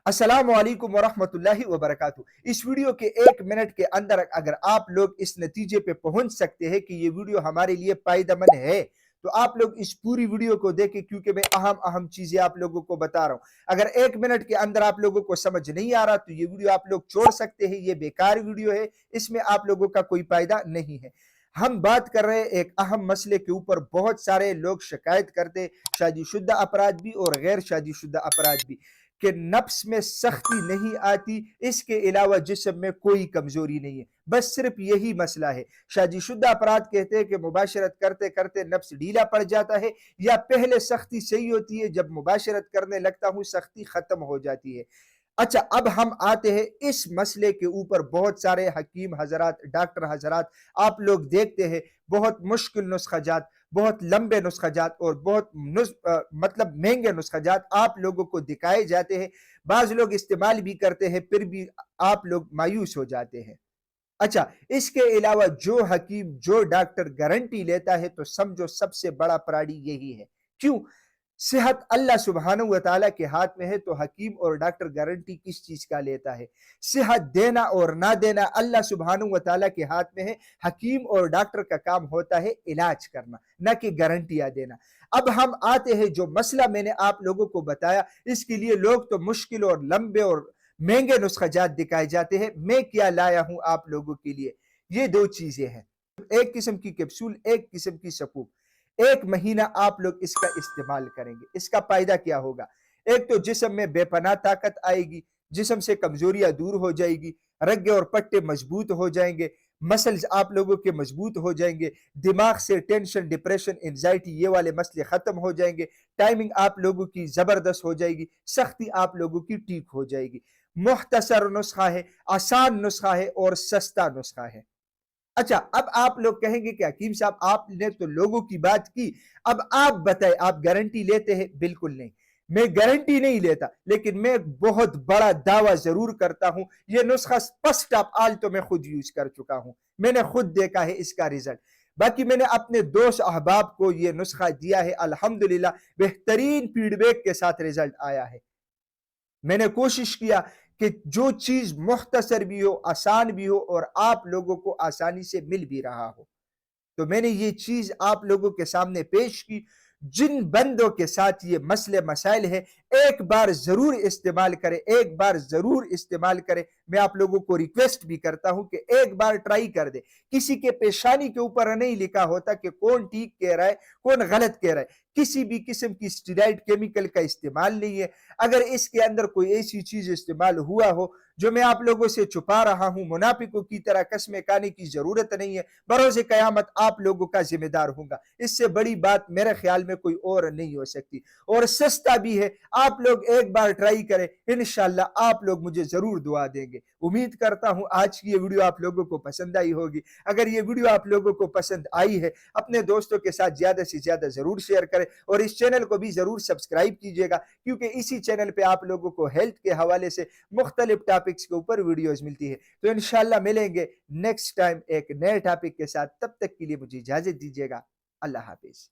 अस्सलाम वालेकुम वरहमतुल्लाहि वबरकातुहू। इस वीडियो के 1 मिनट के अंदर अगर आप लोग इस नतीजे पे पहुंच सकते हैं कि ये वीडियो हमारे लिए फायदेमंद है, तो आप लोग इस पूरी वीडियो को देखें, क्योंकि मैं अहम अहम चीजें आप लोगों को बता रहा हूं। अगर 1 मिनट के अंदर आप लोगों को समझ नहीं आ रहा तो ये वीडियो आप लोग छोड़ सकते हैं। ये बेकार वीडियो है, इसमें आप लोगों का कोई फायदा नहीं है। हम बात कर रहे हैं एक अहम मसले के ऊपर। बहुत सारे लोग शिकायत करते, शादीशुदा अपराध भी और गैर शादीशुदा अपराध भी, कि नफ्स में सख्ती नहीं आती, इसके अलावा जिस्म में कोई कमजोरी नहीं है। बस सिर्फ यही मसला है। शादीशुदा अपराध कहते हैं कि मुबाशरत करते करते नफ्स ढीला पड़ जाता है, या पहले सख्ती सही होती है, जब मुबाशरत करने लगता हूं सख्ती खत्म हो जाती है। अच्छा, अब हम आते हैं इस मसले के ऊपर। बहुत सारे हकीम हजरात, डॉक्टर हजरात, आप लोग देखते हैं बहुत मुश्किल नुस्खाजात, बहुत लंबे नुस्खाजात और बहुत मतलब महंगे नुस्खाजात आप लोगों को दिखाए जाते हैं। बाज लोग इस्तेमाल भी करते हैं, फिर भी आप लोग मायूस हो जाते हैं। अच्छा, इसके अलावा जो हकीम, जो डॉक्टर गारंटी लेता है, तो समझो सबसे बड़ा प्राणी यही है। क्यों? सेहत अल्लाह सुब्हानहू व तआला के हाथ में है, तो हकीम और डॉक्टर गारंटी किस चीज का लेता है? सेहत देना और ना देना अल्लाह सुब्हानहू व तआला के हाथ में है। हकीम और डॉक्टर का काम होता है इलाज करना, ना कि गारंटियां देना। अब हम आते हैं, जो मसला मैंने आप लोगों को बताया, इसके लिए लोग तो मुश्किल और लंबे और महंगे नुस्खाजात दिखाए जाते हैं। मैं क्या लाया हूं आप लोगों के लिए? ये दो चीजें हैं, एक किस्म की कैप्सूल, एक किस्म की सपूब। 1 महीना आप लोग इसका इस्तेमाल करेंगे, इसका फायदा क्या होगा? एक तो जिस्म में बेपनाह ताकत आएगी, जिस्म से कमजोरियां दूर हो जाएगी, रगे और पट्टे मजबूत हो जाएंगे, मसल्स आप लोगों के मजबूत हो जाएंगे, दिमाग से टेंशन, डिप्रेशन, एंजाइटी, ये वाले मसले खत्म हो जाएंगे, टाइमिंग आप लोगों की जबरदस्त हो जाएगी, सख्ती आप लोगों की ठीक हो जाएगी। मुख्तसर नुस्खा है, आसान नुस्खा है और सस्ता नुस्खा है। अच्छा, अब आप लोग कहेंगे कि हकीम साहब आपने तो लोगों की बात की, अब आप बताएं आप गारंटी लेते हैं? बिल्कुल नहीं, मैं गारंटी नहीं लेता, लेकिन मैं बहुत बड़ा दावा जरूर करता हूं। यह नुस्खा फर्स्ट ऑफ ऑल तो मैं खुद यूज कर चुका हूं, मैंने खुद देखा है इसका रिजल्ट। बाकी मैंने अपने दोस्त अहबाब को यह नुस्खा दिया है, अल्हम्दुलिल्लाह बेहतरीन फीडबैक के साथ रिजल्ट आया है। मैंने कोशिश किया कि जो चीज मुख्तसर भी हो, आसान भी हो और आप लोगों को आसानी से मिल भी रहा हो, तो मैंने ये चीज आप लोगों के सामने पेश की। जिन बंदों के साथ ये मसले मसाइल है, एक बार जरूर इस्तेमाल करें, एक बार जरूर इस्तेमाल करें। मैं आप लोगों को रिक्वेस्ट भी करता हूं कि एक बार ट्राई कर दे। किसी के पेशानी के ऊपर नहीं लिखा होता कि कौन ठीक कह रहा है, कौन गलत कह रहा है। किसी भी किस्म की स्टेरॉइड केमिकल का इस्तेमाल नहीं है। अगर इसके अंदर कोई ऐसी चीज इस्तेमाल हुआ हो जो मैं आप लोगों से छुपा रहा हूं, मुनाफिकों की तरह कसमें खाने की जरूरत नहीं है। बरोज़े कयामत आप लोगों का जिम्मेदार होगा। इससे बड़ी बात मेरे ख्याल में कोई और नहीं हो सकती, और सस्ता भी है। आप लोग एक बार ट्राई करें, इंशाल्लाह आप लोग मुझे जरूर दुआ देंगे। उम्मीद करता हूं आज की ये वीडियो आप लोगों को पसंद आई होगी। अगर ये वीडियो आप लोगों को पसंद आई है, अपने दोस्तों के साथ ज्यादा से ज्यादा जरूर शेयर करें, और इस चैनल को भी जरूर सब्सक्राइब कीजिएगा, क्योंकि इसी चैनल पे आप लोगों को हेल्थ के हवाले से मुख्तलिफ टॉपिक्स के ऊपर वीडियोस मिलती है। तो इंशाल्लाह मिलेंगे नेक्स्ट टाइम एक नए टॉपिक के साथ। तब तक के लिए मुझे इजाजत दीजिएगा। अल्लाह हाफिज।